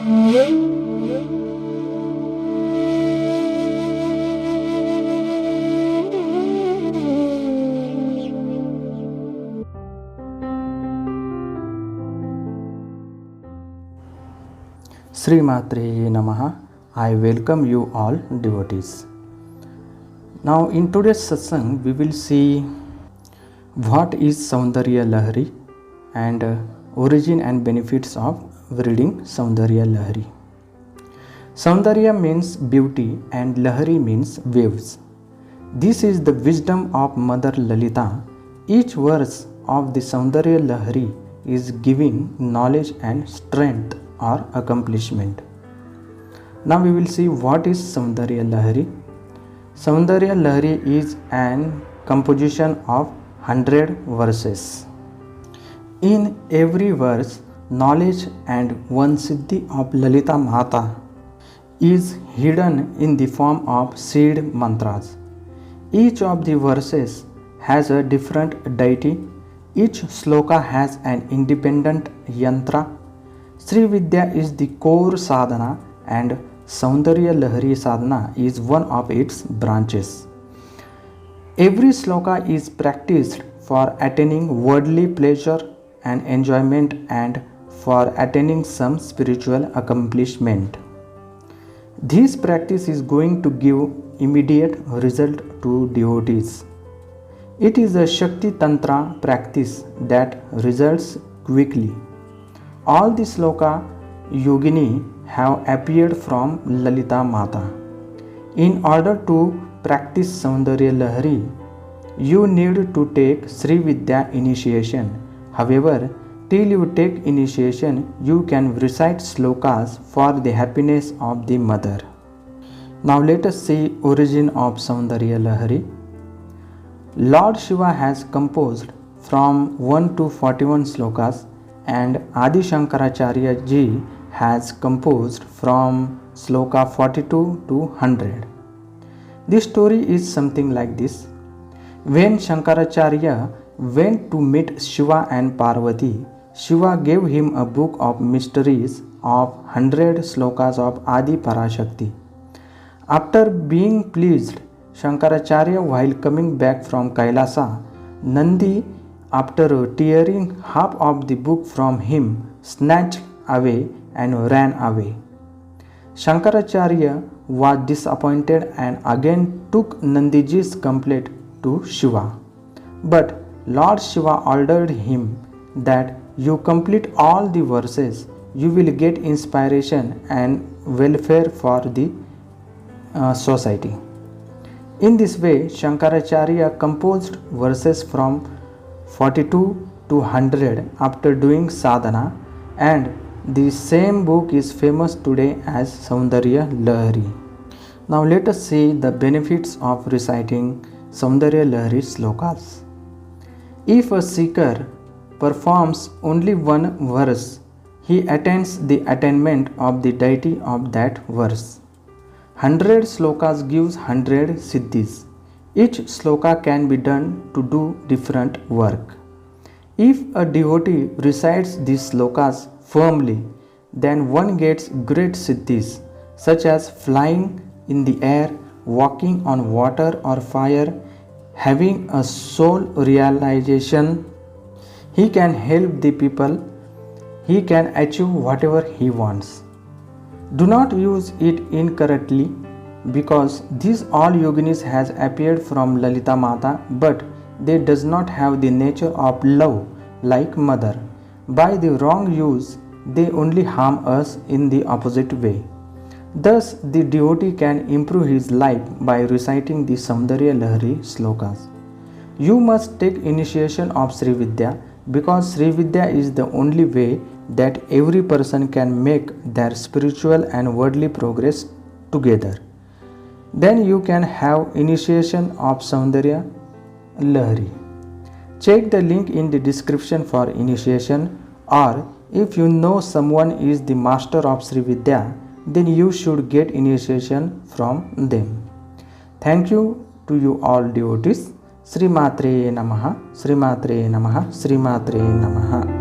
Sri Matre Namaha. I welcome you all devotees. Now in today's satsang we will see what is Saundarya Lahari and origin and benefits of reading Saundarya Lahari. Saundarya means beauty and Lahari means waves. This is the wisdom of Mother Lalita. Each verse of the Saundarya Lahari is giving knowledge and strength or accomplishment. Now we will see what is Saundarya Lahari. Saundarya Lahari is an composition of 100 verses. In every verse, knowledge and one siddhi of Lalita Mata is hidden in the form of seed mantras. Each of the verses has a different deity. Each sloka has an independent yantra. Sri Vidya is the core sadhana and Saundarya Lahari sadhana is one of its branches. Every sloka is practiced for attaining worldly pleasure and enjoyment and for attaining some spiritual accomplishment. This practice is going to give immediate result to devotees. It is a Shakti Tantra practice that results quickly. All the sloka yogini have appeared from Lalita Mata. In order to practice Saundarya Lahari, you need to take Sri Vidya initiation. However, till you take initiation, you can recite slokas for the happiness of the mother. Now let us see origin of Saundarya Lahari. Lord Shiva has composed from 1 to 41 slokas and Adi Shankaracharya ji has composed from sloka 42 to 100. This story is something like this. When Shankaracharya went to meet Shiva and Parvati, Shiva gave him a book of mysteries of 100 slokas of Adi Parashakti. After being pleased, Shankaracharya, while coming back from Kailasa, Nandi, after tearing half of the book from him, snatched away and ran away. Shankaracharya was disappointed and again took Nandiji's complaint to Shiva. But Lord Shiva ordered him that you complete all the verses, you will get inspiration and welfare for the society. In this way, Shankaracharya composed verses from 42 to 100 after doing sadhana, and the same book is famous today as Saundarya Lahari. Now let us see the benefits of reciting Saundarya Lahari slokas. If a seeker performs only one verse, he attains the attainment of the deity of that verse. 100 slokas gives 100 siddhis. Each sloka can be done to do different work. If a devotee recites these slokas firmly, then one gets great siddhis such as flying in the air, walking on water or fire, having a soul realization. He can help the people. He can achieve whatever he wants. Do not use it incorrectly, because these all yoginis has appeared from Lalita Mata, but they does not have the nature of love like mother. By the wrong use, they only harm us in the opposite way. Thus, the devotee can improve his life by reciting the Saundarya Lahari slokas. You must take initiation of Sri Vidya, because Sri Vidya is the only way that every person can make their spiritual and worldly progress together. Then you can have initiation of Saundarya Lahari. Check the link in the description for initiation, or if you know someone is the master of Sri Vidya, then you should get initiation from them. Thank you to you all devotees. Sri Matre Namaha, Sri Matre Namaha, Sri Matre Namaha.